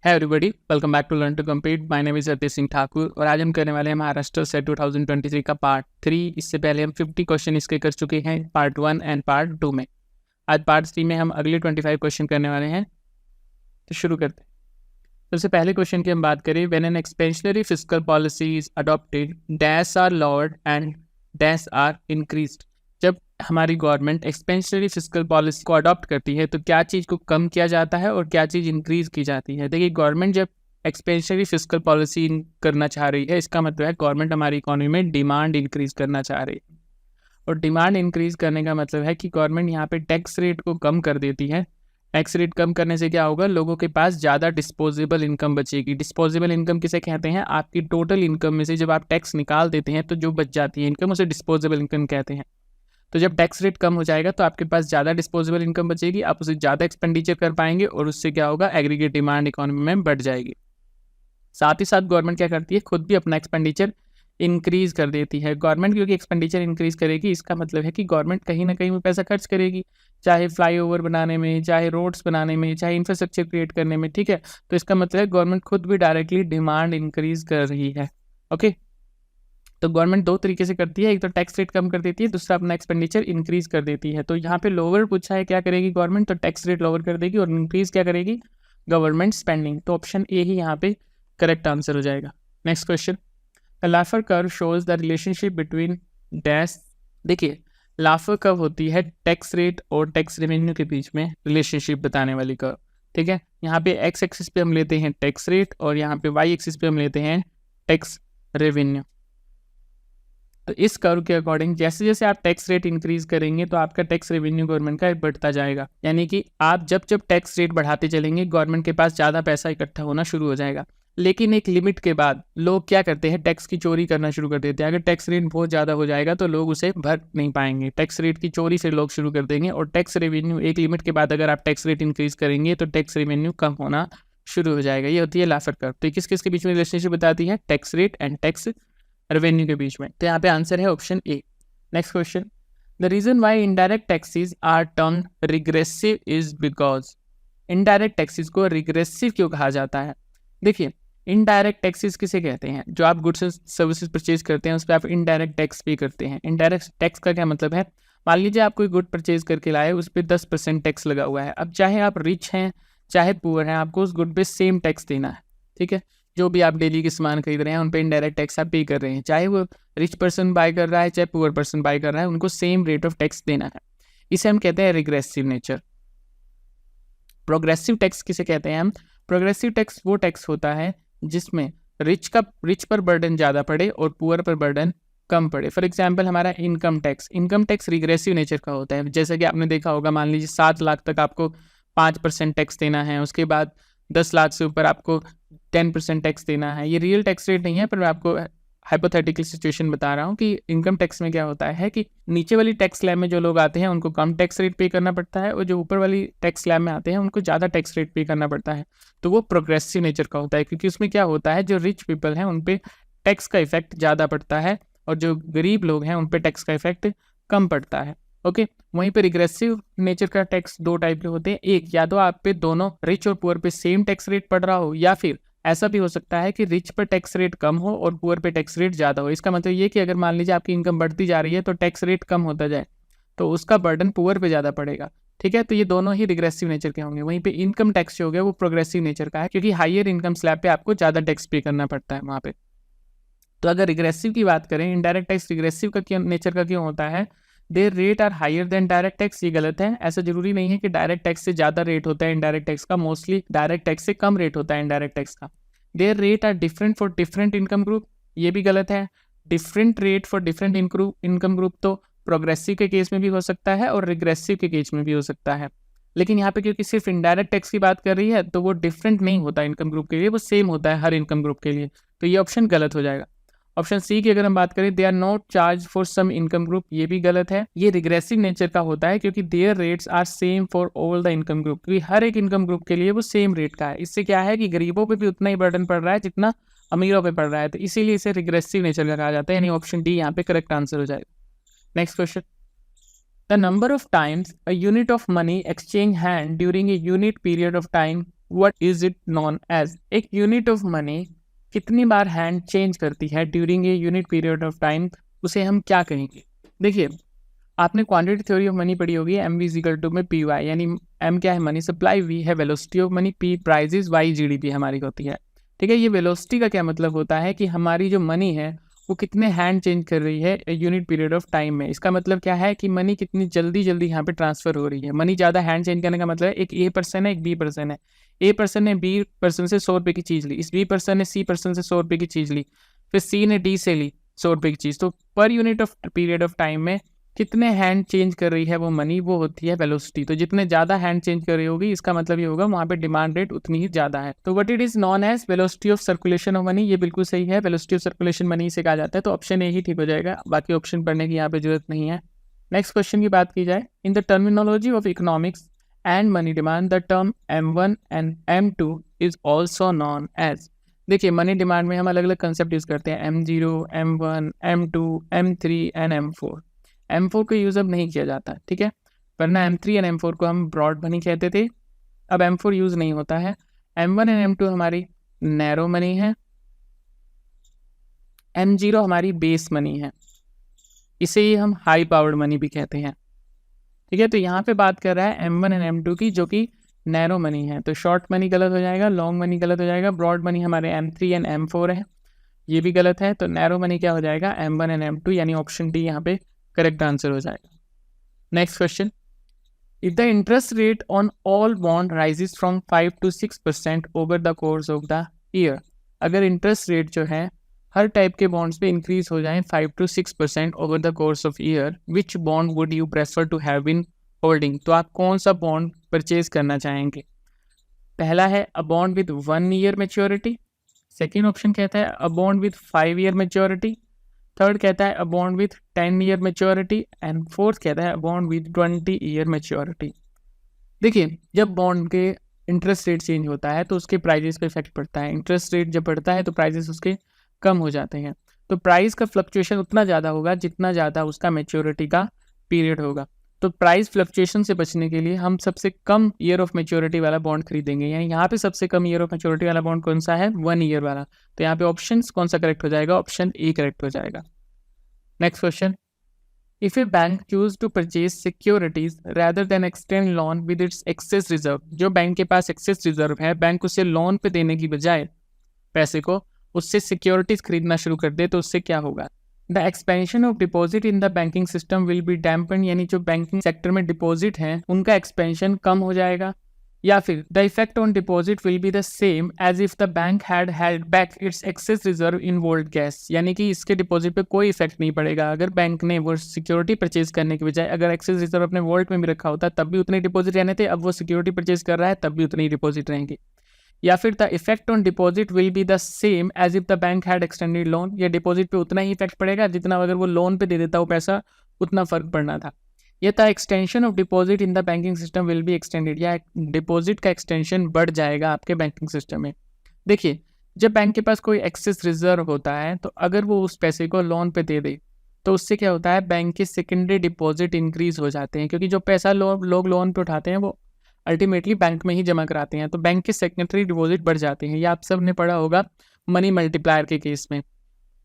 है everybody, welcome back to learn to compete. My name is Ratesh Singh Thakur और आज हम करने वाले हैं महाराष्ट्र सेट 2023 का पार्ट 3। इससे पहले हम 50 क्वेश्चन इसके कर चुके हैं पार्ट 1 एंड पार्ट 2 में। आज पार्ट 3 में हम अगले 25 क्वेश्चन करने वाले हैं, तो शुरू करते हैं। सबसे पहले क्वेश्चन की हम बात करें, when an expansionary fiscal policy is adopted dash are lowered and dash are increased. जब हमारी गवर्नमेंट एक्सपेंशनरी फिस्कल पॉलिसी को अडॉप्ट करती है तो क्या चीज़ को कम किया जाता है और क्या चीज़ इंक्रीज की जाती है। देखिए, गवर्नमेंट जब एक्सपेंशनरी फिस्कल पॉलिसी करना चाह रही है, इसका मतलब है गवर्नमेंट हमारी इकोनॉमी में डिमांड इंक्रीज करना चाह रही है। और डिमांड इंक्रीज करने का मतलब है कि गवर्नमेंट यहाँ पे टैक्स रेट को कम कर देती है। टैक्स रेट कम करने से क्या होगा, लोगों के पास ज़्यादा डिस्पोजेबल इनकम बचेगी। डिस्पोजेबल इनकम किसे कहते हैं, आपकी टोटल इनकम में से जब आप टैक्स निकाल देते हैं तो जो बच जाती है इनकम, उसे डिस्पोजेबल इनकम कहते हैं। तो जब टैक्स रेट कम हो जाएगा तो आपके पास ज़्यादा डिस्पोजेबल इनकम बचेगी, आप उसे ज़्यादा एक्सपेंडिचर कर पाएंगे और उससे क्या होगा, एग्रीगेट डिमांड इकोनॉमी में बढ़ जाएगी। साथ ही साथ गवर्नमेंट क्या करती है, खुद भी अपना एक्सपेंडिचर इंक्रीज कर देती है। गवर्नमेंट क्योंकि एक्सपेंडिचर इंक्रीज करेगी, इसका मतलब है कि गवर्नमेंट कहीं ना कहीं में पैसा खर्च करेगी, चाहे फ्लाईओवर बनाने में, चाहे रोड्स बनाने में, चाहे इंफ्रास्ट्रक्चर क्रिएट करने में। ठीक है, तो इसका मतलब है गवर्नमेंट खुद भी डायरेक्टली डिमांड इंक्रीज कर रही है। ओके, तो गवर्नमेंट दो तरीके से करती है, एक तो टैक्स रेट कम कर देती है, दूसरा अपना एक्सपेंडिचर इंक्रीज कर देती है। तो यहाँ पे लोअर पूछा है क्या करेगी गवर्नमेंट, तो टैक्स रेट लोअर कर देगी और इंक्रीज क्या करेगी, गवर्नमेंट स्पेंडिंग। तो ऑप्शन ए ही यहाँ पे करेक्ट आंसर हो जाएगा। Next question, the लाफर curve shows the relationship between dash. देखिए, लाफर कर्व होती है टैक्स रेट और टैक्स रेवेन्यू के बीच में रिलेशनशिप बताने वाली कर्व। ठीक है, यहाँ पे एक्स एक्सिस पे हम लेते हैं टैक्स रेट और यहाँ पे वाई एक्सिस पे हम लेते हैं टैक्स रेवेन्यू। तो इस कर्व के अकॉर्डिंग जैसे जैसे आप टैक्स रेट इंक्रीज करेंगे तो आपका टैक्स रेवेन्यू गवर्नमेंट का बढ़ता जाएगा। यानी कि आप जब जब टैक्स रेट बढ़ाते चलेंगे गवर्नमेंट के पास ज़्यादा पैसा इकट्ठा होना शुरू हो जाएगा। लेकिन एक लिमिट के बाद लोग क्या करते हैं, टैक्स की चोरी करना शुरू कर देते हैं। अगर टैक्स रेट बहुत ज़्यादा हो जाएगा तो लोग उसे भर नहीं पाएंगे, टैक्स रेट की चोरी फिर लोग शुरू कर देंगे। और टैक्स रेवेन्यू एक लिमिट के बाद अगर आप टैक्स रेट इंक्रीज करेंगे तो टैक्स रेवेन्यू कम होना शुरू हो जाएगा। ये होती है लाफर कर्व। तो किस किस के बीच में रिलेशनशिप बताती है, tax rate and tax revenue के बीच में। तो यहाँ पे आंसर है option A. Next question, the reason why indirect taxes are termed regressive is because. Indirect taxes को रिग्रेसिव क्यों कहा जाता है। देखिए, इनडायरेक्ट टैक्सेस किसे कहते हैं, जो आप गुड्स एंड सर्विसेज परचेज करते हैं उस पर आप इनडायरेक्ट टैक्स पे करते हैं। इनडायरेक्ट टैक्स का क्या मतलब है, मान लीजिए आप कोई गुड परचेज करके लाए, उस पर 10% टैक्स लगा हुआ है। अब चाहे आप रिच हैं चाहे पुअर हैं, आपको उस गुड पे सेम टैक्स देना है। ठीक है, जो भी आप डेली के सामान खरीद रहे हैं उन पे इनडायरेक्ट टैक्स आप पे कर रहे हैं, चाहे वो रिच पर्सन बाय कर रहा है चाहे पुअर पर्सन बाय कर रहा है, उनको सेम रेट ऑफ टैक्स देना है। इसे हम कहते हैं रिग्रेसिव नेचर। प्रोग्रेसिव टैक्स किसे कहते हैं हम, प्रोग्रेसिव टैक्स वो टैक्स होता है जिसमें रिच पर बर्डन ज़्यादा पड़े और पुअर पर बर्डन कम पड़े। फॉर एग्जाम्पल हमारा इनकम टैक्स रिग्रेसिव नेचर का होता है। जैसे कि आपने देखा होगा, मान लीजिए 7 लाख तक आपको 5% टैक्स देना है, उसके बाद 10 लाख से ऊपर आपको 10% टैक्स देना है। ये रियल टैक्स रेट नहीं है, पर मैं आपको हाइपोथेटिकल सिचुएशन बता रहा हूँ कि इनकम टैक्स में क्या होता है कि नीचे वाली टैक्स स्लैब में जो लोग आते हैं उनको कम टैक्स रेट पे करना पड़ता है और जो ऊपर वाली टैक्स स्लैब में आते हैं उनको ज़्यादा टैक्स रेट पे करना पड़ता है। तो वो प्रोग्रेसिव नेचर का होता है, क्योंकि उसमें क्या होता है, जो रिच पीपल हैं उन पर टैक्स का इफेक्ट ज़्यादा पड़ता है और जो गरीब लोग हैं उन पर टैक्स का इफेक्ट कम पड़ता है। ओके, वहीं पे रिग्रेसिव नेचर का टैक्स दो टाइप के होते हैं। एक, या तो आप पे दोनों रिच और पुअर पे सेम टैक्स रेट पड़ रहा हो, या फिर ऐसा भी हो सकता है कि रिच पर टैक्स रेट कम हो और पुअर पे टैक्स रेट ज़्यादा हो। इसका मतलब ये कि अगर मान लीजिए आपकी इनकम बढ़ती जा रही है तो टैक्स रेट कम होता जाए तो उसका बर्डन पुअर पे ज़्यादा पड़ेगा। ठीक है, तो ये दोनों ही रिग्रेसिव नेचर के होंगे। वहीं पे इनकम टैक्स जो हो गया वो प्रोग्रेसिव नेचर का है, क्योंकि हायर इनकम स्लैब पे आपको ज़्यादा टैक्स पे करना पड़ता है वहाँ पे। तो अगर रिग्रेसिव की बात करें, इनडायरेक्ट टैक्स रिग्रेसिव का क्यों नेचर का क्यों होता है, their rate are higher than direct tax. ये गलत है, ऐसा जरूरी नहीं है कि डायरेक्ट टैक्स से ज़्यादा रेट होता है इनडायरेक्ट टैक्स का, मोस्टली डायरेक्ट टैक्स से कम रेट होता है इनडायरेक्ट टैक्स का। Their rate are different for different income group, ये भी गलत है। Different rate for different income group तो प्रोग्रेसिव के केस में भी हो सकता है और रिग्रेसिव के केस में भी हो सकता है, लेकिन यहाँ पे क्योंकि सिर्फ इनडायरेक्ट टैक्स की बात कर रही है तो वो डिफरेंट नहीं होता इनकम ग्रुप के लिए, वो सेम होता है हर इनकम ग्रुप के लिए। तो ये ऑप्शन गलत हो जाएगा। ऑप्शन सी की अगर हम बात करें, they are not charge for some income group, ये भी गलत है। ये रिग्रेसिव नेचर का होता है क्योंकि their rates are same for all the income group, क्योंकि हर एक इनकम ग्रुप के लिए वो सेम रेट का है। इससे क्या है कि गरीबों पे भी उतना ही बर्डन पड़ रहा है जितना अमीरों पे पड़ रहा है, तो इसीलिए इसे रिग्रेसिव नेचर का कहा जाता है। यानी ऑप्शन डी यहाँ पे करेक्ट आंसर हो जाएगा। Next question, the number of times a unit of money exchange hand during a unit period of time what is it known as? एक यूनिट ऑफ मनी कितनी बार हैंड चेंज करती है during a unit period of time, उसे हम क्या कहेंगे? देखिए, आपने क्वांटिटी थ्योरी ऑफ मनी पढ़ी होगी, एम वी इक्वल टू में पी वाई, यानी एम क्या है मनी सप्लाई, वी है velocity of money, P prices, Y GDP हमारी होती है। ठीक है, ये वेलोसिटी का क्या मतलब होता है कि हमारी जो मनी है वो कितने हैंड चेंज कर रही है यूनिट पीरियड ऑफ टाइम में। इसका मतलब क्या है कि मनी कितनी जल्दी जल्दी यहाँ पे ट्रांसफर हो रही है। मनी ज़्यादा हैंड चेंज करने का मतलब है, एक ए पर्सन है एक बी पर्सन है, ए पर्सन ने बी पर्सन से 100 रुपये की चीज़ ली, इस बी पर्सन ने सी पर्सन से 100 रुपये की चीज़ ली, फिर सी ने डी से ली 100 रुपये की चीज़। तो per unit of period of time में कितने हैंड चेंज कर रही है वो मनी, वो होती है वेलोसिटी। तो जितने ज़्यादा हैंड चेंज कर रही होगी इसका मतलब ये होगा वहाँ पे डिमांड रेट उतनी ही ज़्यादा है। तो what it is known as velocity of circulation of money, ये बिल्कुल सही है, वेलोसिटी ऑफ सर्कुलेशन मनी से कहा जाता है। तो ऑप्शन ए ही ठीक हो जाएगा, बाकी ऑप्शन पढ़ने की यहाँ पे जरूरत नहीं है। नेक्स्ट क्वेश्चन की बात की जाए, in the terminology of economics and money demand the term M1 and M2 is also known as. देखिए, मनी डिमांड में हम अलग अलग कंसेप्ट यूज़ करते हैं, M0, M1, M2, M3 and M4। M4 को यूज़ अब नहीं किया जाता, ठीक है, वरना M3 एंड M4 को हम ब्रॉड मनी कहते थे, अब M4 यूज़ नहीं होता है। M1 एंड M2 हमारी नैरो मनी है, M0 हमारी बेस मनी है, इसे ही हम हाई पावर्ड मनी भी कहते हैं। ठीक है, तो यहाँ पे बात कर रहा है M1 एंड M2 की, जो कि नैरो मनी है। तो शॉर्ट मनी गलत हो जाएगा, लॉन्ग मनी गलत हो जाएगा, ब्रॉड मनी हमारे M3 एंड M4 है, ये भी गलत है। तो नैरो मनी क्या हो जाएगा, M1 एंड M2, यानी ऑप्शन डी यहाँ पे करेक्ट आंसर हो जाएगा। Next question, if the interest rate on all bond rises from 5 to 6% over the course of the year, अगर इंटरेस्ट रेट जो है हर टाइप के बॉन्ड्स पे इंक्रीज हो जाए 5 to 6% over the course of year, which bond would you prefer to have in holding? तो आप कौन सा बॉन्ड परचेज करना चाहेंगे? पहला है a bond with 1 year maturity, second option कहता है a bond with 5 year maturity, third कहता है a bond with 10 year maturity, and fourth कहता है a bond with 20 year maturity. देखिए, जब बॉन्ड के इंटरेस्ट रेट चेंज होता है तो उसके प्राइजेस पे इफेक्ट पड़ता है। इंटरेस्ट रेट जब बढ़ता है तो प्राइजेस उसके कम हो जाते हैं। तो प्राइस का फ्लक्चुएशन उतना ज़्यादा होगा जितना ज़्यादा उसका मैच्योरिटी का पीरियड होगा। तो प्राइस फ्लक्चुएशन से बचने के लिए हम सबसे कम ईयर ऑफ मैच्योरिटी वाला बॉन्ड खरीदेंगे। यानी यहाँ पे सबसे कम ईयर ऑफ मैच्योरिटी वाला बॉन्ड कौन सा है, 1 year वाला। तो यहाँ पे ऑप्शन कौन सा करेक्ट हो जाएगा, ऑप्शन ए करेक्ट हो जाएगा। Next question, if a bank choose to purchase securities rather than extend loan with its excess reserve, जो बैंक के पास एक्सेस रिजर्व है, बैंक उसे लोन पे देने की बजाय पैसे को उससे सिक्योरिटीज खरीदना शुरू कर दे, तो उससे क्या होगा? The expansion of deposit in the banking system will be dampen, यानी जो बैंकिंग सेक्टर में डिपॉजिट हैं उनका एक्सपेंशन कम हो जाएगा। या फिर the effect on deposit will be the same as if the bank had held back its excess reserve in vault cash, यानी कि इसके डिपॉजिट पे कोई इफेक्ट नहीं पड़ेगा। अगर बैंक ने वो सिक्योरिटी परचेज करने के बजाय अगर एक्सेस रिजर्व अपने वोल्ट में भी रखा होता तब भी उतने डिपॉजिट रहने थे, अब वो सिक्योरिटी परचेज कर रहा है तब भी उतनी डिपॉजिट रहेंगे। या फिर the effect on deposit will be the same as if the bank had extended loan, या डिपॉजिट पे उतना ही इफेक्ट पड़ेगा जितना अगर वो लोन पे दे देता वो पैसा, उतना फर्क पड़ना था। ये था extension of deposit in the banking system will be extended, या डिपॉजिट का एक्सटेंशन बढ़ जाएगा आपके बैंकिंग सिस्टम में। देखिए, जब बैंक के पास कोई एक्सेस रिजर्व होता है तो अगर वो उस पैसे को लोन पे दे दे तो उससे क्या होता है, बैंक के सेकेंडरी डिपॉजिट इंक्रीज हो जाते हैं, क्योंकि जो पैसा लोग लोन पे उठाते हैं वो अल्टीमेटली बैंक में ही जमा कराते हैं, तो बैंक के सेकेंडरी डिपॉजिट बढ़ जाते हैं। ये आप सब ने पढ़ा होगा मनी मल्टीप्लायर के केस में,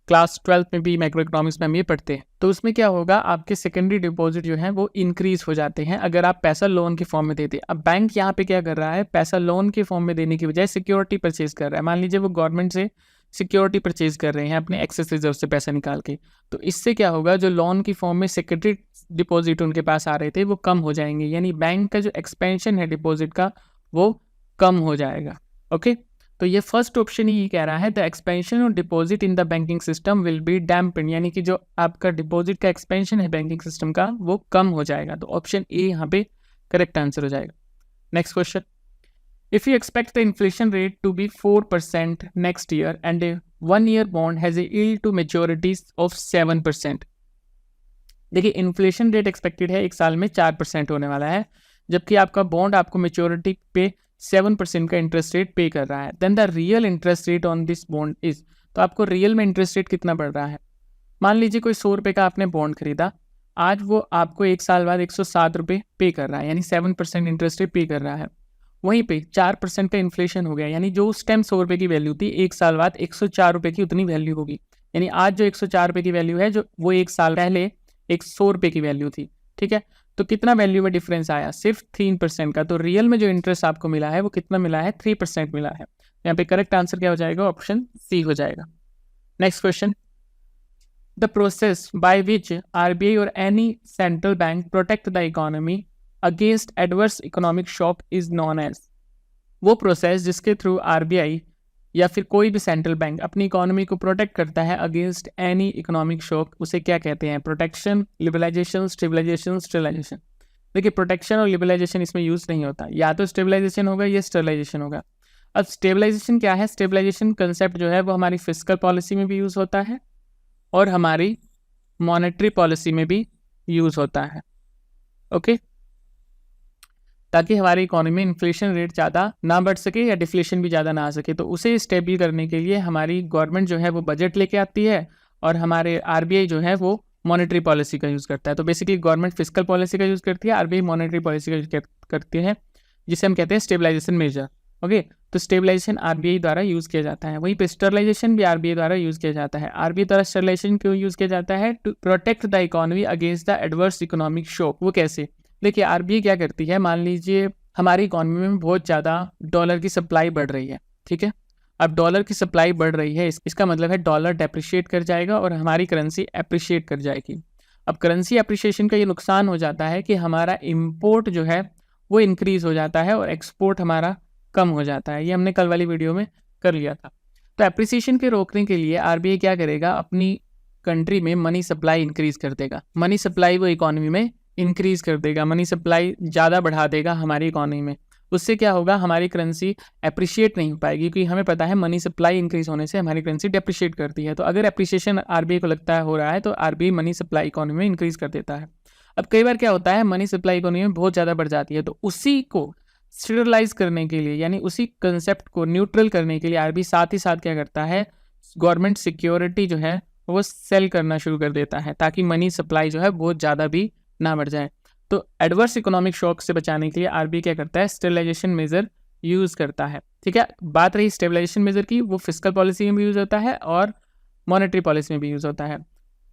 क्लास 12 में भी मैक्रो इकोनॉमिक्स में हम ये पढ़ते हैं। तो उसमें क्या होगा, आपके सेकेंडरी डिपॉजिट जो है वो इंक्रीज हो जाते हैं अगर आप पैसा लोन के फॉर्म में देते। अब बैंक यहाँ पे क्या कर रहा है, पैसा लोन के फॉर्म में देने की बजाय सिक्योरिटी परचेज कर रहा है। मान लीजिए वो गवर्नमेंट से सिक्योरिटी परचेज कर रहे हैं अपने एक्सेस रिजर्व से पैसा निकाल के, तो इससे क्या होगा, जो लोन की फॉर्म में सेकेंडरी डिपॉजिट उनके पास आ रहे थे वो कम हो जाएंगे, यानी बैंक का जो एक्सपेंशन है डिपॉजिट का वो कम हो जाएगा। ओके, तो ये फर्स्ट ऑप्शन ही कह रहा है the expansion of deposit in the banking system will be dampen, यानी कि जो आपका डिपॉजिट का एक्सपेंशन है बैंकिंग सिस्टम का वो कम हो जाएगा। तो ऑप्शन ए यहाँ पे करेक्ट आंसर हो जाएगा। Next question, if you expect the inflation rate to be 4% next year and a 1 year bond has a yield to maturities of 7%। देखिए, इन्फ्लेशन रेट एक्सपेक्टेड है एक साल में 4% होने वाला है, जबकि आपका बॉन्ड आपको मैच्योरिटी पे 7% का इंटरेस्ट रेट पे कर रहा है। Then the real interest rate on this bond is, तो आपको रियल में इंटरेस्ट रेट कितना पड़ रहा है? मान लीजिए कोई 100 रुपये का आपने बॉन्ड खरीदा, आज वो आपको एक साल बाद 107 रुपये पे कर रहा है, यानी 7% इंटरेस्ट रेट पे कर रहा है। वहीं पे 4% का इन्फ्लेशन हो गया, यानी जो उस टाइम 100 रुपये की वैल्यू थी, 1 साल बाद 104 रुपये की उतनी वैल्यू होगी। यानी आज जो 104 रुपये की वैल्यू है, जो वो 1 साल पहले 100 रुपये की वैल्यू थी। ठीक है, तो कितना वैल्यू में डिफरेंस आया? सिर्फ 3% का। तो रियल में जो इंटरेस्ट आपको मिला है वो कितना मिला है? 3% मिला है। यहाँ पे करेक्ट आंसर क्या हो जाएगा? ऑप्शन सी हो जाएगा। Next question, the process by which RBI और any central bank protect the economy against adverse economic shock is known as. वो प्रोसेस जिसके थ्रू आरबीआई या फिर कोई भी सेंट्रल बैंक अपनी इकोनॉमी को प्रोटेक्ट करता है अगेंस्ट एनी इकोनॉमिक शॉक, उसे क्या कहते हैं? Protection, liberalisation, stabilisation, stabilisation. देखिए, प्रोटेक्शन और लिबरलाइजेशन इसमें यूज नहीं होता, या तो स्टेबलाइजेशन होगा या स्टेलाइजेशन होगा। अब स्टेबलाइजेशन क्या है? स्टेबलाइजेशन कंसेप्ट जो है वो हमारी फिस्कल पॉलिसी में भी यूज होता है और हमारी मॉनेटरी पॉलिसी में भी यूज होता है। ओके, ताकि हमारी इकोनॉमी में इन्फ्लेशन रेट ज़्यादा ना बढ़ सके या डिफ्लेशन भी ज़्यादा ना आ सके। तो उसे स्टेबल करने के लिए हमारी गवर्नमेंट जो है वो बजट लेके आती है और हमारे आरबीआई जो है वो मॉनेटरी पॉलिसी का यूज़ करता है। तो बेसिकली गवर्नमेंट फिस्कल पॉलिसी का यूज़ करती है, आरबीआई मॉनेटरी पॉलिसी का यूज़ करती है, जिसे हम कहते हैं स्टेबलाइजेशन मेजर। ओके, तो स्टेबलाइजेशन आरबीआई द्वारा यूज़ किया जाता है। वहीं पे स्टरलाइजेशन भी आरबीआई द्वारा यूज़ किया जाता है। आरबीआई द्वारा स्टरलाइजेशन क्यों यूज़ किया जाता है? To protect the economy against the adverse economic shock. वो कैसे? देखिए, आरबीआई क्या करती है, मान लीजिए हमारी इकोनॉमी में बहुत ज़्यादा डॉलर की सप्लाई बढ़ रही है। ठीक है, अब डॉलर की सप्लाई बढ़ रही है, इसका मतलब है डॉलर डेप्रिशिएट कर जाएगा और हमारी करेंसी एप्रिशिएट कर जाएगी। अब करेंसी एप्रिशिएशन का ये नुकसान हो जाता है कि हमारा इम्पोर्ट जो है वो इंक्रीज हो जाता है और एक्सपोर्ट हमारा कम हो जाता है। ये हमने कल वाली वीडियो में कर लिया था। तो एप्रिसिएशन के रोकने के लिए आरबीआई क्या करेगा? अपनी कंट्री में मनी सप्लाई इंक्रीज कर देगा। मनी सप्लाई वो इकोनॉमी में इंक्रीज कर देगा, मनी सप्लाई ज़्यादा बढ़ा देगा हमारी इकोनॉमी में। उससे क्या होगा? हमारी करेंसी एप्रिशिएट नहीं हो पाएगी, क्योंकि हमें पता है मनी सप्लाई इंक्रीज होने से हमारी करेंसी डेप्रिशिएट करती है। तो अगर एप्रिसिएशन आरबीआई को लगता है हो रहा है, तो आरबीआई मनी सप्लाई इकोनॉमी में इंक्रीज कर देता है। अब कई बार क्या होता है, मनी सप्लाई इकोनॉमी में बहुत ज़्यादा बढ़ जाती है, तो उसी को स्टेबलाइज करने के लिए, यानी उसी कंसेप्ट को न्यूट्रल करने के लिए आरबीआई साथ ही साथ क्या करता है? गवर्नमेंट सिक्योरिटी जो है वो सेल करना शुरू कर देता है, ताकि मनी सप्लाई जो है बहुत ज़्यादा भी ना बढ़ जाए। तो एडवर्स इकोनॉमिक शॉक से बचाने के लिए आरबीआई क्या करता है? स्टेबलाइजेशन मेजर यूज़ करता है। ठीक है, बात रही स्टेबलाइजेशन मेजर की, वो फिस्कल पॉलिसी में भी यूज़ होता है और मॉनेटरी पॉलिसी में भी यूज़ होता है।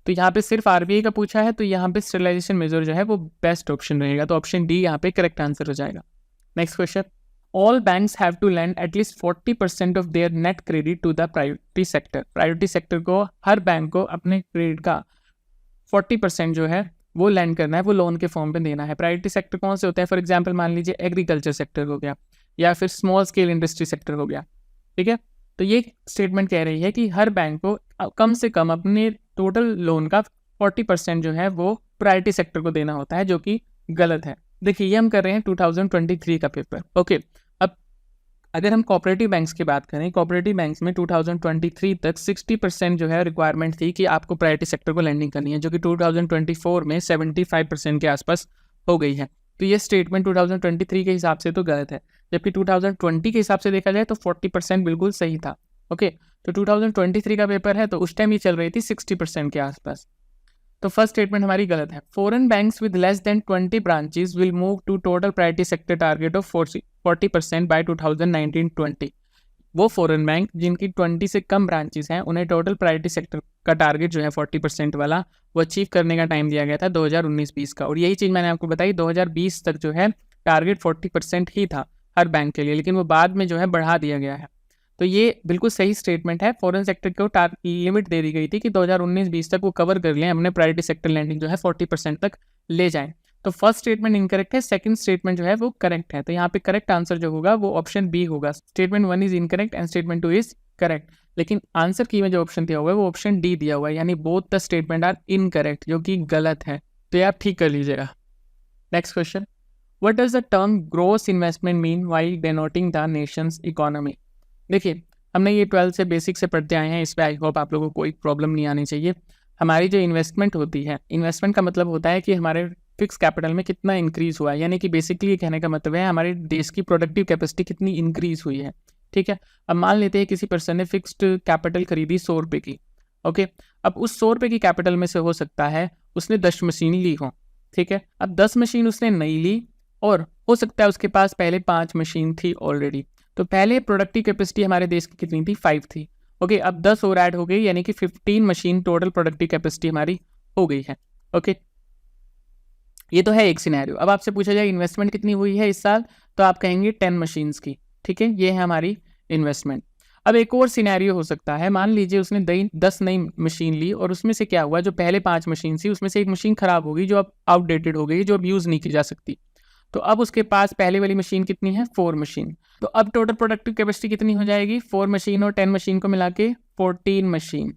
तो यहाँ पे सिर्फ आरबीआई का पूछा है, तो यहाँ पे स्टेबलाइजेशन मेजर जो है वो बेस्ट ऑप्शन रहेगा। तो ऑप्शन डी यहाँ पे करेक्ट आंसर हो जाएगा। Next question, all banks have to lend at least 40% of their net credit to the priority sector. Priority sector को, हर बैंक को अपने क्रेडिट का 40% जो है वो लैंड करना है, वो लोन के फॉर्म पे देना है। प्रायोरिटी सेक्टर कौन से होते हैं? फॉर एग्जांपल मान लीजिए एग्रीकल्चर सेक्टर हो गया या फिर स्मॉल स्केल इंडस्ट्री सेक्टर हो गया। ठीक है, तो ये स्टेटमेंट कह रही है कि हर बैंक को कम से कम अपने टोटल लोन का 40% जो है वो प्रायोरिटी सेक्टर को देना होता है, जो कि गलत है। देखिए, ये हम कर रहे हैं 2023 का पेपर। ओके, अब अगर हम कोऑपरेटिव बैंक्स की बात करें, कोऑपरेटिव बैंक्स में 2023 तक 60% जो है रिक्वायरमेंट थी कि आपको प्रायोरिटी सेक्टर को लैंडिंग करनी है, जो कि 2024 में 75% के आसपास हो गई है। तो ये स्टेटमेंट 2023 के हिसाब से तो गलत है, जबकि 2020 के हिसाब से देखा जाए तो 40% बिल्कुल सही था। ओके, तो 2023 का पेपर है, तो उस टाइम ये चल रही थी 60% के आसपास। तो फर्स्ट स्टेटमेंट हमारी गलत है। Foreign banks with less than 20 branches will move to total priority sector target of 40% by 2019-20। वो फॉरेन बैंक जिनकी 20 से कम ब्रांचेस हैं, उन्हें टोटल प्रायोरिटी सेक्टर का टारगेट जो है 40% वाला, वो अचीव करने का टाइम दिया गया था 2019-20 का। और यही चीज़ मैंने आपको बताई, 2020 तक जो है टारगेट 40% ही था हर बैंक के लिए, लेकिन वो बाद में जो है बढ़ा दिया गया है। तो ये बिल्कुल सही स्टेटमेंट है। फॉरेन सेक्टर को लिमिट दे दी गई थी कि 2019-20 तक वो कवर कर लें, हमने प्रायोरिटी सेक्टर लैंडिंग जो है 40% तक ले जाएं। तो फर्स्ट स्टेटमेंट इनकरेक्ट है, सेकंड स्टेटमेंट जो है वो करेक्ट है। तो यहाँ पे करेक्ट आंसर जो होगा वो ऑप्शन बी होगा। Statement 1 is incorrect and statement 2 is correct, लेकिन आंसर की में जो ऑप्शन दिया हुआ है वो ऑप्शन डी दिया हुआ है, यानी both the statement are incorrect, जो कि गलत है। तो ये आप ठीक कर लीजिएगा। Next question, what does the term gross investment mean while denoting the Nations economy. देखिए, हमने ये 12 से बेसिक से पढ़ते आए हैं, इस पर आई होप आप लोगों को कोई प्रॉब्लम नहीं आनी चाहिए। हमारी जो इन्वेस्टमेंट होती है, इन्वेस्टमेंट का मतलब होता है कि हमारे फिक्स कैपिटल में कितना इंक्रीज हुआ है, यानी कि बेसिकली ये कहने का मतलब है हमारे देश की प्रोडक्टिव कैपेसिटी कितनी इंक्रीज हुई है। ठीक है, अब मान लेते हैं किसी पर्सन ने फिक्स्ड कैपिटल खरीदी 100 रुपये की। ओके, अब उस 100 रुपये की कैपिटल में से हो सकता है उसने 10 मशीन ली हो। ठीक है, अब 10 मशीन उसने नई ली और हो सकता है उसके पास पहले 5 मशीन थी ऑलरेडी। तो पहले प्रोडक्टिव कैपेसिटी हमारे देश की कितनी थी? 5 थी। ओके, अब 10 और ऐड हो गई, यानी कि 15 मशीन टोटल प्रोडक्टिव कैपेसिटी हमारी हो गई है। ओके, ये तो है एक सिनेरियो। अब आपसे पूछा जाए इन्वेस्टमेंट कितनी हुई है इस साल, तो आप कहेंगे 10 मशीन्स की। ठीक है, ये है हमारी इन्वेस्टमेंट। अब एक और सिनेरियो हो सकता है, मान लीजिए उसने 10 नई मशीन ली और उसमें से क्या हुआ, जो पहले 5 मशीन थी उसमें से एक मशीन खराब हो गई, जो अब आउटडेटेड हो गई, जो अब यूज़ नहीं की जा सकती। तो अब उसके पास पहले वाली मशीन कितनी है? 4 मशीन। तो अब टोटल प्रोडक्टिव कैपेसिटी कितनी हो जाएगी? 4 मशीन और 10 मशीन को मिला के 14 मशीन।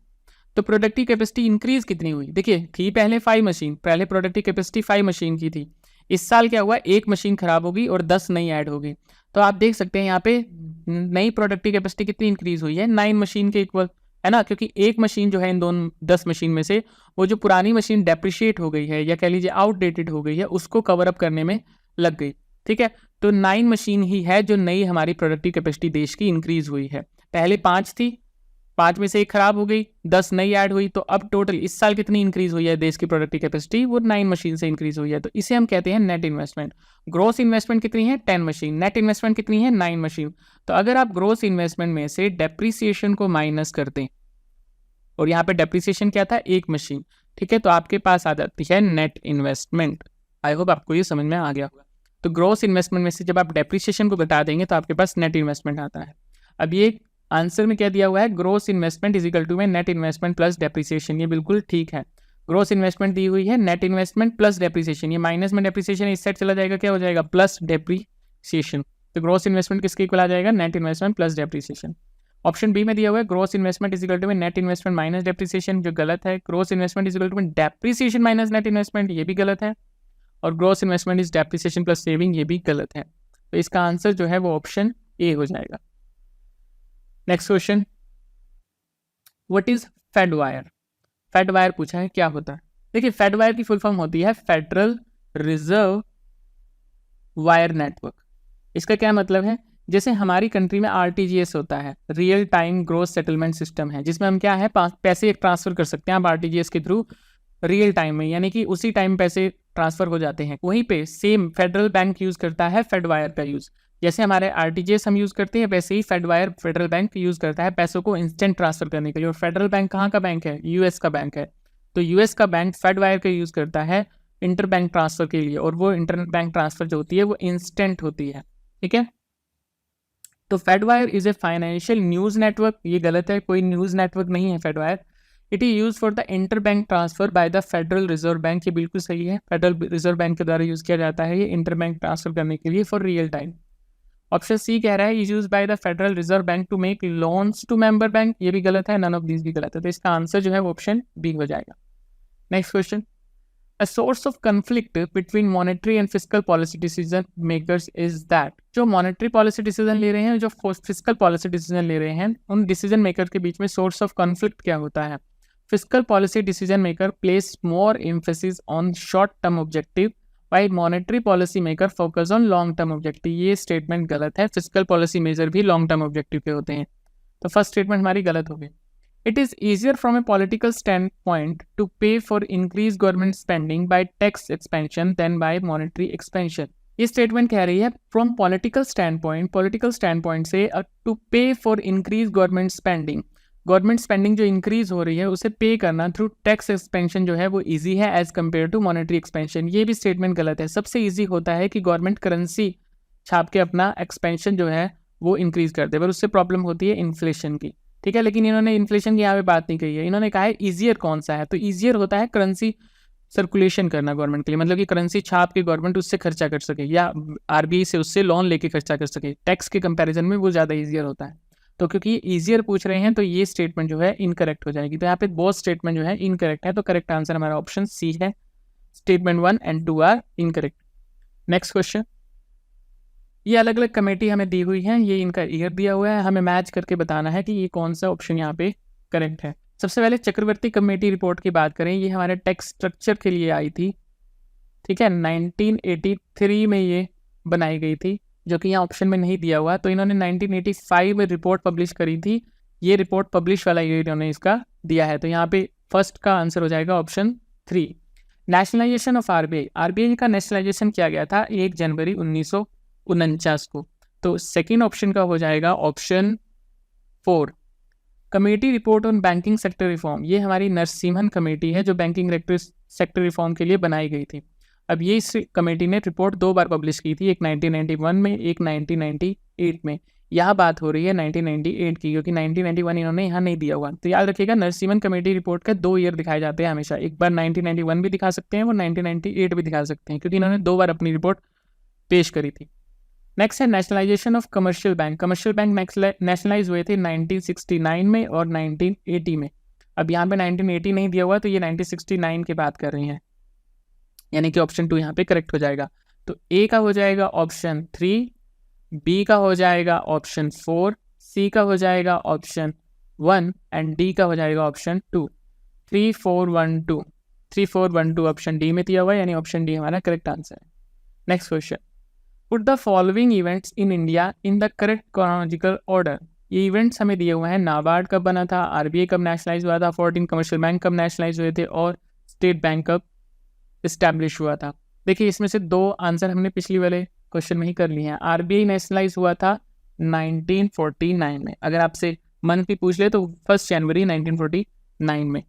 तो प्रोडक्टिव कैपेसिटी इंक्रीज कितनी हुई? देखिए, थी पहले 5 मशीन, पहले प्रोडक्टिव कैपेसिटी 5 मशीन की थी। इस साल क्या हुआ, एक मशीन खराब होगी और 10 नई ऐड होगी। तो आप देख सकते हैं यहाँ पे नई प्रोडक्टिव कैपेसिटी कितनी इंक्रीज हुई है? 9 मशीन के इक्वल, है ना, क्योंकि एक मशीन जो है इन दोनों 10 मशीन में से, वो जो पुरानी मशीन डेप्रिशिएट हो गई है या कह लीजिए आउटडेटेड हो गई है, उसको कवर अप करने में लग गई। ठीक है, तो 9 मशीन ही है जो नई हमारी प्रोडक्टिव कैपेसिटी देश की इंक्रीज हुई है। पहले 5 थी, 5 में से एक खराब हो गई, 10 नई ऐड हुई, तो अब टोटल इस साल कितनी इंक्रीज हुई है देश की प्रोडक्टिव कैपेसिटी? वो 9 मशीन से इंक्रीज हुई है। तो इसे हम कहते हैं नेट इन्वेस्टमेंट। ग्रोस इन्वेस्टमेंट कितनी है? 10 मशीन। नेट इन्वेस्टमेंट कितनी है? 9 मशीन। तो अगर आप ग्रोस इन्वेस्टमेंट में से डेप्रिसिएशन को माइनस कर दें, और यहाँ पे डेप्रिसिएशन क्या था? एक मशीन। ठीक है, तो आपके पास आ जाती है नेट इन्वेस्टमेंट। आई होप आपको ये समझ में आ गया होगा। तो ग्रोस इन्वेस्टमेंट में से जब आप डेप्रिसिएशन को घटा देंगे तो आपके पास नेट इन्वेस्टमेंट आता है। अब ये आंसर में क्या दिया हुआ है? Gross investment is equal to में नेट इन्वेस्टमेंट प्लस डेप्रिसिएशन। ये बिल्कुल ठीक है। ग्रोस इन्वेस्टमेंट दी हुई है, नेट इन्वेस्टमेंट प्लस डेप्रिसिएशन, ये माइनस में डेप्रिसिएशन इस साइड चला जाएगा, क्या हो जाएगा? Plus depreciation. तो ग्रोस इन्वेस्टमेंट किसके इक्वल आ जाएगा? Net investment plus depreciation. Option B में दिया हुआ है gross investment is equal to में नेट इन्वेस्टमेंट माइनस डेप्रिसिएशन, जो गलत है। Gross investment is equal to में डेप्रिसिएशन माइनस नेट इन्वेस्टमेंट, ये भी गलत है। और gross investment is depreciation plus saving, ये भी गलत है। तो इसका आंसर जो है वो ऑप्शन ए हो जाएगा। Next question, what is Fedwire? Fedwire पूछा है, क्या होता है? देखिए, फेड वायर की फुल फॉर्म होती है फेडरल रिजर्व वायर नेटवर्क। इसका क्या मतलब है? जैसे हमारी कंट्री में आरटीजीएस होता है, real time gross settlement system है, जिसमें हम क्या है, पैसे ट्रांसफर कर सकते हैं आप आरटीजीएस के थ्रू रियल टाइम में, यानी कि उसी टाइम पैसे ट्रांसफर हो जाते हैं। वहीं पे सेम फेडरल बैंक यूज करता है फेड वायर का यूज। जैसे हमारे आरटीजीएस हम यूज करते हैं, वैसे ही Fedwire federal bank use करता है पैसों को इंस्टेंट ट्रांसफर करने के लिए। और फेडरल बैंक कहाँ का बैंक है? यूएस का बैंक है। तो यूएस का बैंक फेड वायर का यूज करता है इंटर बैंक ट्रांसफर के लिए, और वो इंटर बैंक ट्रांसफर जो होती है वो इंस्टेंट होती है। ठीक है, तो Fedwire is a financial news network, ये गलत है, कोई न्यूज नेटवर्क नहीं है Fedwire. It is use for the inter bank transfer by the Federal Reserve Bank, ये बिल्कुल सही है, फेडरल रिजर्व बैंक के द्वारा यूज किया जाता है ये इंटर बैंक ट्रांसफर करने के लिए for real time. Option C कह रहा है is use by the Federal Reserve Bank to make loans to member bank, ये भी गलत है, नन ऑफ दीज भी गलत है। तो इसका आंसर जो है वो ऑप्शन बी हो जाएगा। Next question, A source of conflict between monetary and fiscal policy decision makers is that, जो monetary policy decision ले रहे हैं, जो fiscal policy decision ले रहे हैं, उन decision maker के बीच में source of conflict क्या होता है? Fiscal policy decision maker place more emphasis on short term objective while monetary policy maker focus on long term objective। ये statement गलत है, fiscal policy measure भी long term objective के होते हैं। तो first statement हमारी गलत होगी। It is easier from a political standpoint to pay for increased government spending by tax expansion than by monetary expansion। ये स्टेटमेंट कह रही है फ्रॉम पॉलिटिकल स्टैंड पॉइंट से टू पे फॉर इंक्रीज गवर्नमेंट स्पेंडिंग जो इंक्रीज हो रही है उसे पे करना थ्रू टैक्स एक्सपेंशन जो है वो इजी है as compare to monetary expansion. ये भी स्टेटमेंट गलत है। सबसे इजी होता है कि गवर्नमेंट करेंसी छाप के अपना एक्सपेंशन जो है वो इंक्रीज कर दे, पर उससे प्रॉब्लम होती है इन्फ्लेशन की। ठीक है, लेकिन इन्होंने इन्फ्लेशन की यहाँ पे बात नहीं कही है, इन्होंने कहा है ईजियर कौन सा है, तो ईजियर होता है करेंसी सर्कुलेशन करना गवर्नमेंट के लिए, मतलब कि करेंसी छाप के गवर्नमेंट उससे खर्चा कर सके या आरबीआई से उससे लोन लेके खर्चा कर सके, टैक्स के कंपैरिजन में वो ज़्यादा ईजियर होता है। तो क्योंकि ये ईजियर पूछ रहे हैं तो ये स्टेटमेंट जो है इनकरेक्ट हो जाएगी। तो यहाँ पे बहुत स्टेटमेंट जो है इनकरेक्ट है, तो करेक्ट आंसर हमारा ऑप्शन सी है, statement 1 and 2 are incorrect. Next question, ये अलग अलग कमेटी हमें दी हुई है, ये इनका ईयर दिया हुआ है, हमें मैच करके बताना है कि ये कौन सा ऑप्शन यहाँ पे करेक्ट है। सबसे पहले चक्रवर्ती कमेटी रिपोर्ट की बात करें, ये हमारे टैक्स स्ट्रक्चर के लिए आई थी। ठीक है, 1983 में ये बनाई गई थी, जो कि यहाँ ऑप्शन में नहीं दिया हुआ। तो इन्होंने 1985 में रिपोर्ट पब्लिश करी थी, ये रिपोर्ट पब्लिश वाला ये इन्होंने इसका दिया है। तो यहाँ पे फर्स्ट का आंसर हो जाएगा option 3। Nationalisation of RBI, RBI का नेशनलाइजेशन किया गया था 1 जनवरी 1949 को। तो सेकेंड ऑप्शन का हो जाएगा option 4। Committee report on banking sector reform, ये हमारी नरसिम्हन कमेटी है जो बैंकिंग सेक्टर रिफॉर्म के लिए बनाई गई थी। अब ये इस कमेटी ने रिपोर्ट 2 बार पब्लिश की थी, एक 1991 में, एक 1998 में। यहाँ बात हो रही है 1998 की, क्योंकि 1991 इन्होंने यहाँ नहीं दिया हुआ। तो याद रखिएगा नरसिम्हन कमेटी रिपोर्ट के 2 ईयर दिखाए जाते हैं हमेशा, एक बार 1991 भी दिखा सकते हैं और 1998 भी दिखा सकते हैं, क्योंकि इन्होंने 2 बार अपनी रिपोर्ट पेश करी थी। नेक्स्ट है nationalisation of commercial bank, commercial bank nationalise हुए थे 1969 में और 1980 में। अब यहाँ पे 1980 नहीं दिया हुआ, तो ये 1969 की बात कर रही हैं, यानी कि ऑप्शन 2 यहाँ पे करेक्ट हो जाएगा। तो ए का हो जाएगा ऑप्शन 3, बी का हो जाएगा ऑप्शन 4, सी का हो जाएगा ऑप्शन 1 एंड डी का हो जाएगा ऑप्शन 2। 3 4 1 2 3 4 1 2 ऑप्शन डी में दिया हुआ है, यानी ऑप्शन डी हमारा करेक्ट आंसर है। Next question, put the following events in India in the correct chronological order. ये इवेंट्स हमें दिए हुए हैं, नाबार्ड कब बना था, आरबीआई कब नेशनलाइज हुआ था, 14 कमर्शियल बैंक कब नेशनलाइज हुए थे और स्टेट बैंक कब इस्टेब्लिश हुआ था। देखिए इसमें से 2 आंसर हमने पिछली वाले क्वेश्चन में ही कर लिए हैं। आरबीआई नेशनलाइज हुआ था 1949 में, अगर आपसे मंथ भी पूछ ले तो 1 जनवरी 1949 में।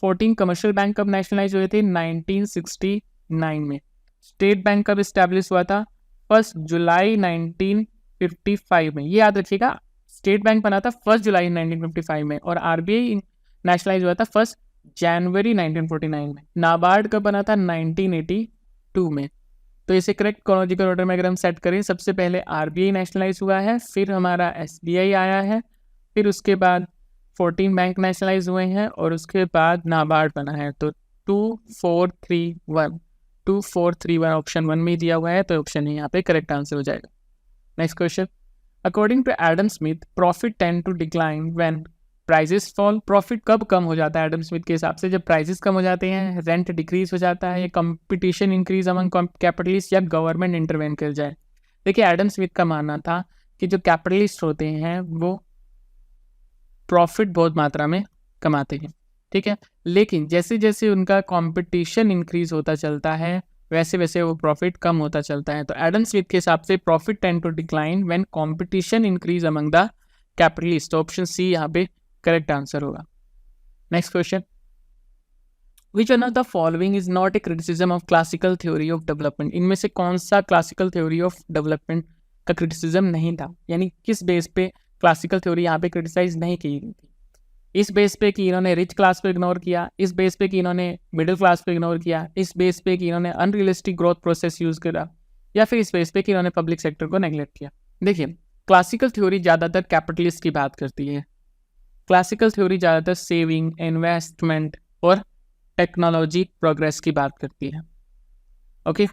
14 कमर्शियल बैंक कब नेशनलाइज हुए थे, 1969 में। स्टेट बैंक कब इस्टेब्लिश हुआ था, 1 जुलाई 1955 में। ये याद रखिएगा, स्टेट बैंक बना था 1 जुलाई 1955 में और आरबीआई नेशनलाइज हुआ था 1 जनवरी 1949 में। नाबार्ड कब बना था, 1982 में। तो इसे करेक्ट क्रोनोलॉजिकल ऑर्डर में अगर हम सेट करें, सबसे पहले आरबीआई नेशनलाइज हुआ है, फिर हमारा एसबीआई आया है, फिर उसके बाद 14 बैंक नेशनलाइज हुए हैं और उसके बाद नाबार्ड बना है। तो 2 4 3 1 2 4 3 1 ऑप्शन 1 में दिया हुआ है, तो ऑप्शन यहाँ पे करेक्ट आंसर हो जाएगा। Next question, according to Adam Smith profit tend to decline when prices fall. Profit कब कम हो जाता है एडम स्मिथ के हिसाब से, जब प्राइजेस कम हो जाते हैं, रेंट डिक्रीज हो जाता है, या कंपटीशन इंक्रीज अमंग कैपिटलिस्ट, या गवर्नमेंट इंटरवेन कर जाए। देखिए एडम स्मिथ का मानना था कि जो कैपिटलिस्ट होते हैं वो प्रॉफिट बहुत मात्रा में कमाते हैं, ठीक है, लेकिन जैसे जैसे उनका कंपटीशन इंक्रीज होता चलता है वैसे वैसे वो प्रॉफिट कम होता चलता है। तो एडम स्मिथ के हिसाब से profit tend to decline when competition increase among the capitalist. Option C यहाँ पे करेक्ट आंसर होगा। Next question, which one of the following is not a criticism of classical theory of development. इनमें से कौन सा क्लासिकल थ्योरी ऑफ डेवलपमेंट का criticism नहीं था, यानी किस बेस पे क्लासिकल थ्योरी यहाँ पे क्रिटिसाइज नहीं की गई थी। इस बेस पे कि इन्होंने रिच क्लास को इग्नोर किया, इस बेस पे कि इन्होंने मिडिल क्लास को इग्नोर किया, इस बेस पे कि इन्होंने अनरियलिस्टिक ग्रोथ प्रोसेस यूज करा, या फिर इस बेस पे कि इन्होंने पब्लिक सेक्टर को नेग्लेक्ट किया। देखिए क्लासिकल थ्योरी ज़्यादातर कैपिटलिस्ट की बात करती है, क्लासिकल थ्योरी ज़्यादातर सेविंग, इन्वेस्टमेंट और टेक्नोलॉजी प्रोग्रेस की बात करती है। ओके,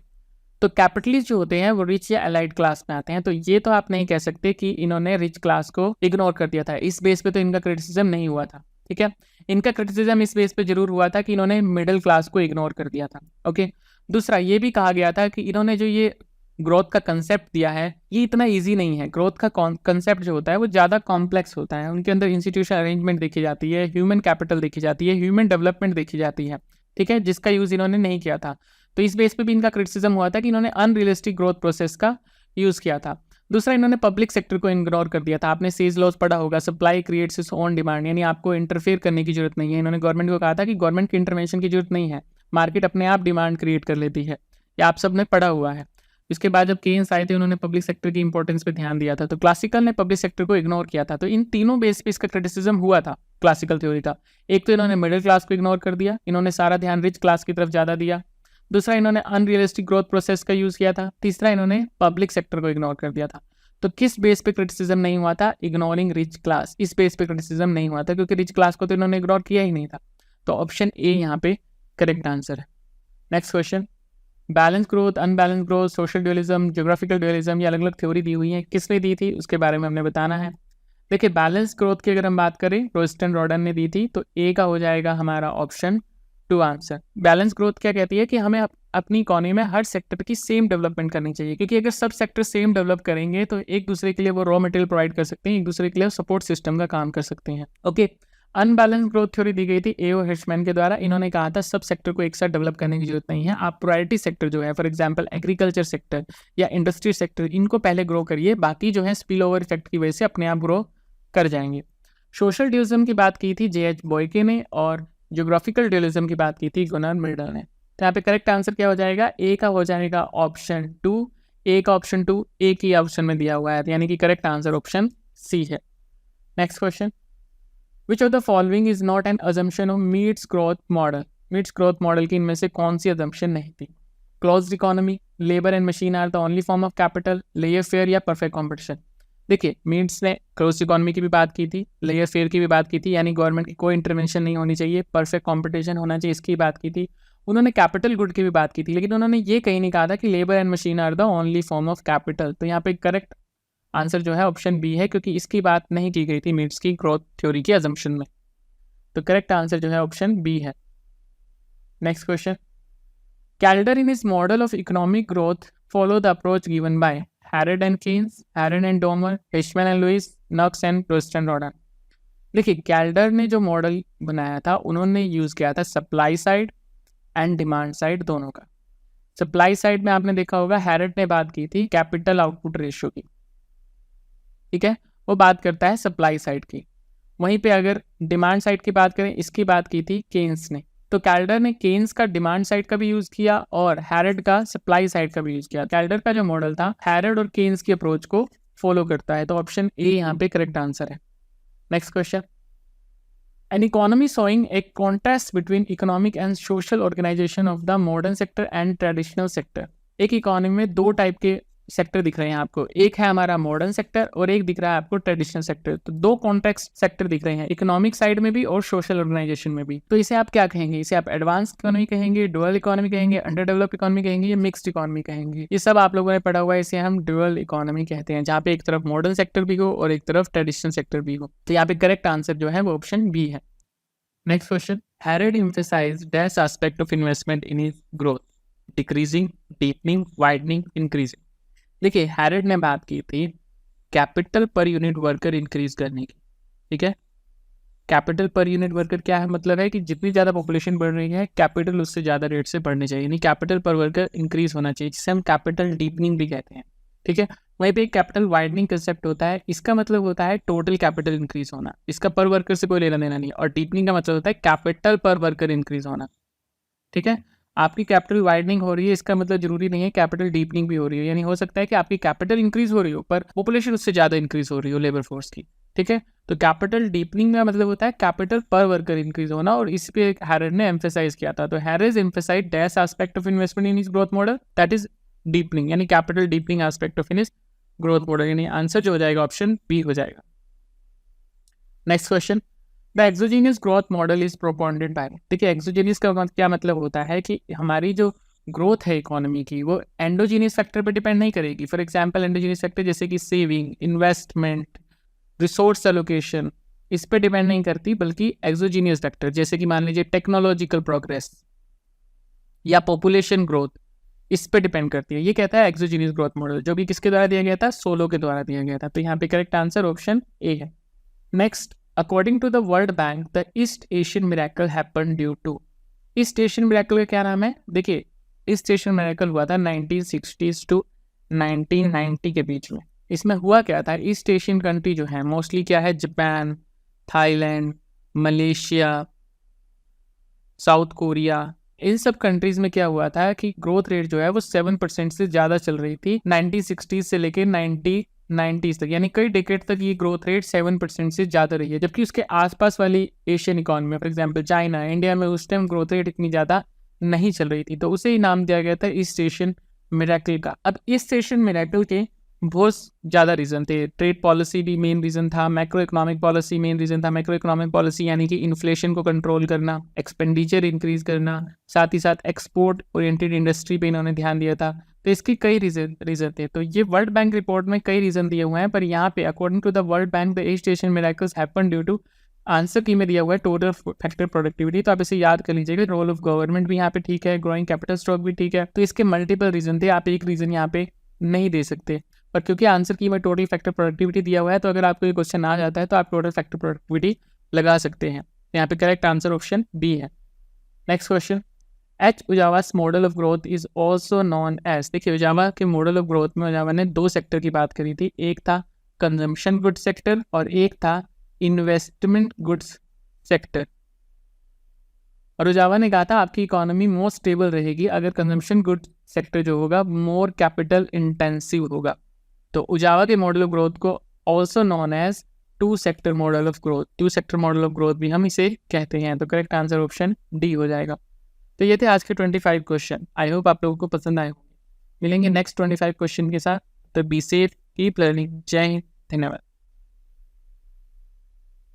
तो कैपिटलिस्ट जो होते हैं वो रिच या एलाइड क्लास में आते हैं, तो ये तो आप नहीं कह सकते कि इन्होंने रिच क्लास को इग्नोर कर दिया था। इस बेस पे तो इनका क्रिटिसिज्म नहीं हुआ था, ठीक है। इनका क्रिटिसिज्म इस बेस पे जरूर हुआ था कि इन्होंने मिडिल क्लास को इग्नोर कर दिया था। ओके, दूसरा ये भी कहा गया था कि इन्होंने जो ये ग्रोथ का कंसेप्ट दिया है ये इतना ईजी नहीं है। ग्रोथ का कंसेप्ट जो होता है वो ज़्यादा कॉम्प्लेक्स होता है, उनके अंदर इंस्टीट्यूशन अरेंजमेंट देखी जाती है, ह्यूमन कैपिटल देखी जाती है, ह्यूमन डेवलपमेंट देखी जाती है, ठीक है, जिसका यूज़ इन्होंने नहीं किया था। तो इस बेस पे भी इनका क्रिटिसिज्म हुआ था कि इन्होंने अनरियलिस्टिक ग्रोथ प्रोसेस का यूज़ किया था। दूसरा, इन्होंने पब्लिक सेक्टर को इग्नोर कर दिया था। आपने सेज लॉज पढ़ा होगा, supply creates its own demand, यानी आपको इंटरफेयर करने की जरूरत नहीं है। इन्होंने गवर्नमेंट को कहा था कि गवर्नमेंट की इंटरवेंशन की जरूरत नहीं है, मार्केट अपने आप डिमांड क्रिएट कर लेती है। ये आप सब ने पढ़ा हुआ है। इसके बाद जब केन्स आए थे उन्होंने पब्लिक सेक्टर की इंपॉर्टेंस पे ध्यान दिया था। तो क्लासिकल ने पब्लिक सेक्टर को इग्नोर किया था। तो इन तीनों बेस पे इसका क्रिटिसिज्म हुआ था क्लासिकल थ्योरी का। एक तो इन्होंने मिडिल क्लास को इग्नोर कर दिया, इन्होंने सारा ध्यान रिच क्लास की तरफ ज़्यादा दिया। दूसरा, इन्होंने अनरियलिस्टिक ग्रोथ प्रोसेस का यूज़ किया था। तीसरा, इन्होंने पब्लिक सेक्टर को इग्नोर कर दिया था। तो किस बेस पे क्रिटिसिज्म नहीं हुआ था? इग्नोरिंग रिच क्लास, इस बेस पे क्रिटिसिज्म नहीं हुआ था क्योंकि रिच क्लास को तो इन्होंने इग्नोर किया ही नहीं था। तो ऑप्शन ए यहाँ पे करेक्ट आंसर है। Next question, balance growth, unbalance growth, social dualism, geographical dualism, ये अलग अलग थ्योरी दी हुई है, किसने दी थी उसके बारे में हमने बताना है। देखिए बैलेंस ग्रोथ की अगर हम बात करें रोस्टन रॉडन ने दी थी, तो ए का हो जाएगा हमारा ऑप्शन 2 आंसर। बैलेंस ग्रोथ क्या कहती है कि हमें अपनी इकोनॉमी में हर सेक्टर की सेम डेवलपमेंट करनी चाहिए, क्योंकि अगर सब सेक्टर सेम डेवलप करेंगे तो एक दूसरे के लिए वो रॉ मटेरियल प्रोवाइड कर सकते हैं, एक दूसरे के लिए सपोर्ट सिस्टम का काम कर सकते हैं। ओके, अनबैलेंस ग्रोथ थ्योरी दी गई थी A.O. हिर्शमैन के द्वारा। इन्होंने कहा था सब सेक्टर को एक साथ डेवलप करने की जरूरत नहीं है, आप प्रायोरिटी सेक्टर जो है फॉर एग्जांपल एग्रीकल्चर सेक्टर या इंडस्ट्री सेक्टर, इनको पहले ग्रो करिए, बाकी जो है स्पिल ओवर इफेक्ट की वजह से अपने आप ग्रो कर जाएंगे। सोशल ड्यूलिज्म की बात की थी J.H. बॉयके ने और ज्योग्राफिकल ड्यूलिज्म की बात की थी गुनार मिल्टन ने। तो यहाँ पे करेक्ट आंसर क्या हो जाएगा? ए का हो जाएगा ऑप्शन 2। ए का ऑप्शन 2 एक ही ऑप्शन में दिया हुआ है, यानी कि करेक्ट आंसर ऑप्शन सी है। Next question, which of the following is not an assumption of Meade's growth model? Meade's growth model की इनमें से कौन सी अजम्पशन नहीं थी? Closed economy, labour and machine are the only form of capital, laissez faire या perfect competition? देखिए, Meade's ने क्लोज इकोनॉमी की भी बात की थी, लेयर फेयर की भी बात की थी, यानी गवर्नमेंट की कोई इंटरवेंशन नहीं होनी चाहिए, परफेक्ट कॉम्पिटिशन होना चाहिए, इसकी बात की थी। उन्होंने कैपिटल गुड की भी बात की थी, लेकिन उन्होंने ये कहीं नहीं कहा था कि labour and machine are the only form of capital. तो यहाँ पे करेक्ट आंसर जो है ऑप्शन बी है, क्योंकि इसकी बात नहीं की गई थी मीट्स की ग्रोथ थ्योरी की अजम्पशन में। तो करेक्ट आंसर जो है ऑप्शन बी है। Next question, Kaldor in his model of economic growth follow the approach given by Harrod and Keynes, Harrod and Domar, Hirschman and Lewis, Nurkse and Rosenstein Rodan? देखिए, Kaldor ने जो model बनाया था उन्होंने use किया था supply side and demand side दोनों का। सप्लाई साइड में आपने देखा होगा हैरेड ने बात की थी कैपिटल आउटपुट रेशियो की, ठीक है, वो बात करता है सप्लाई साइड की। वहीं पे अगर डिमांड साइड की बात करें, इसकी बात की थी केन्स ने। तो कैल्डर ने केन्स का डिमांड साइड का भी यूज किया और हैरेड का सप्लाई साइड का भी यूज किया। कैल्डर का जो मॉडल था हैरेड और केन्स की अप्रोच को फॉलो करता है, तो ऑप्शन ए यहाँ पे करेक्ट आंसर है। Next question, an economy showing a contrast between economic and social organisation of the modern sector and traditional sector? एक इकोनॉमी में दो टाइप के सेक्टर दिख रहे हैं आपको, एक है हमारा मॉडर्न सेक्टर और एक दिख रहा है आपको ट्रेडिशनल सेक्टर। तो दो कॉन्टेक्स्ट सेक्टर दिख रहे हैं, इकोनॉमिक साइड में भी और सोशल ऑर्गेनाइजेशन में भी। तो इसे आप क्या कहेंगे? इसे आप एडवांस इकोनॉमी कहेंगे, डुअल इकोनॉमी कहेंगे, अंडर डेवलप इकोनॉमी कहेंगे या मिक्स्ड इकोनॉमी कहेंगे? ये सब आप लोगों ने पढ़ा हुआ है, इसे हम डुअल इकोनॉमी कहते हैं, जहाँ पे एक तरफ मॉडर्न सेक्टर भी हो और एक तरफ ट्रेडिशनल सेक्टर भी हो। तो यहाँ पे करेक्ट आंसर जो है वो ऑप्शन बी है। Next question, Harrod emphasized dash aspect of investment in his growth, decreasing, deepening, widening, increasing? देखिए, हैरेड ने बात की थी capital per unit worker increase करने की, ठीक है। कैपिटल पर यूनिट वर्कर क्या है? मतलब है कि जितनी ज़्यादा पॉपुलेशन बढ़ रही है कैपिटल उससे ज़्यादा रेट से बढ़ने चाहिए, यानी कैपिटल पर वर्कर इंक्रीज होना चाहिए, जिसे हम कैपिटल डीपनिंग भी कहते हैं, ठीक है। वहीं पे एक कैपिटल वाइडनिंग कंसेप्ट होता है, इसका मतलब होता है टोटल कैपिटल इंक्रीज होना, इसका पर वर्कर से कोई लेना देना नहीं। और डीपनिंग का मतलब होता है कैपिटल पर वर्कर इंक्रीज होना, ठीक है। आपकी कैपिटल वाइडनिंग हो रही है, इसका मतलब जरूरी नहीं है कैपिटल डीपनिंग भी हो रही है, यानी हो सकता है कि आपकी कैपिटल इंक्रीज हो रही हो पर पॉपुलेशन उससे ज़्यादा इंक्रीज हो रही हो लेबर फोर्स की, ठीक है। तो कैपिटल डीपनिंग का मतलब होता है कैपिटल पर वर्कर इंक्रीज होना, और इस पे हैरेड ने एम्फेसाइज किया था। तो Harrod emphasize dash aspect of investment in his growth model, that is deepening, यानी capital deepening aspect of in his growth model, यानी आंसर जो हो जाएगा ऑप्शन बी हो जाएगा। Next question, the exogenous growth model is proponented by? देखिए, exogenous का क्या मतलब होता है कि हमारी जो ग्रोथ है इकोनॉमी की वो एंडोजीनियस फैक्टर पर डिपेंड नहीं करेगी। फॉर एग्जांपल एंडोजीनियस फैक्टर जैसे कि सेविंग, इन्वेस्टमेंट, रिसोर्स एलोकेशन, इस पे डिपेंड नहीं करती, बल्कि एक्सोजीनियस फैक्टर जैसे कि मान लीजिए टेक्नोलॉजिकल प्रोग्रेस या पॉपुलेशन ग्रोथ, इस पे डिपेंड करती है। ये कहता है एक्सोजीनियस ग्रोथ मॉडल, जो भी किसके द्वारा दिया गया था? सोलो के द्वारा दिया गया था। तो यहाँ पे करेक्ट आंसर ऑप्शन ए है। Next, according to the World Bank the East Asian miracle happen due to? East Asian miracle का क्या नाम है? देखिए, ईस्ट एशियन मिरेकल हुआ था 1960s टू 1990 के बीच में। इसमें हुआ क्या था? ईस्ट एशियन कंट्री जो है मोस्टली क्या है? Japan, Thailand, Malaysia, South Korea, इन सब कंट्रीज में क्या हुआ था कि ग्रोथ रेट जो है वो 7% से ज़्यादा चल रही थी 1960s से लेकर 1990s तक, यानी कई डिकेड तक ये ग्रोथ रेट 7% से ज़्यादा रही है। जबकि उसके आसपास वाली Asian economy, for example China, India में उस टाइम ग्रोथ रेट इतनी ज़्यादा नहीं चल रही थी, तो उसे ही नाम दिया गया था ईस्ट एशियन मिरेकल का। अब ईस्ट एशियन मिरेकल के बहुत ज़्यादा रीज़न थे। ट्रेड पॉलिसी भी मेन रीज़न था, macro economic policy main reason था। मैक्रो इकोनॉमिक पॉलिसी यानी कि इन्फ्लेशन को कंट्रोल करना, एक्सपेंडिचर इंक्रीज करना, साथ ही साथ एक्सपोर्ट ओरिएंटेड इंडस्ट्री पे इन्होंने ध्यान दिया था। तो इसके कई रीज़न थे। तो ये वर्ल्ड बैंक रिपोर्ट में कई रीज़न दिए हुए हैं, पर यहाँ पे according to the World Bank the East Asian miracles happen due to, answer key में दिया हुआ है टोटल फैक्टर प्रोडक्टिविटी। तो आप इसे याद कर लीजिएगा। रोल ऑफ गवर्नमेंट भी यहाँ पे ठीक है, ग्रोइंग कैपिटल स्टॉक भी ठीक है। तो इसके मल्टीपल रीज़न थे, आप एक रीज़न यहाँ पे नहीं दे सकते। पर क्योंकि आंसर की में टोटल फैक्टर प्रोडक्टिविटी दिया हुआ है, तो अगर आपको ये क्वेश्चन आ जाता है तो आप टोटल फैक्टर प्रोडक्टिविटी लगा सकते हैं। यहाँ पे करेक्ट आंसर ऑप्शन बी है। Next question, H Uzawa's model of growth is also known as. देखिए उजावा के मॉडल ऑफ ग्रोथ में उजावा ने दो सेक्टर की बात करी थी, एक था कंजम्पशन गुड्स सेक्टर और एक था इन्वेस्टमेंट गुड्स सेक्टर। और उजावा ने कहा था आपकी इकोनॉमी मोर स्टेबल रहेगी अगर कंजम्पशन गुड्स सेक्टर जो होगा मोर कैपिटल इंटेंसिव होगा। तो उजावा के मॉडल ऑफ ग्रोथ को also known as two sector model of growth, two sector model of growth भी हम इसे कहते हैं। तो करेक्ट आंसर ऑप्शन डी हो जाएगा। तो ये थे आज के 25 क्वेश्चन। आई होप आप लोगों को पसंद आए होंगे। मिलेंगे नेक्स्ट 25 क्वेश्चन के साथ। तो बी सेफ, कीप लर्निंग। जय हिंद, धन्यवाद।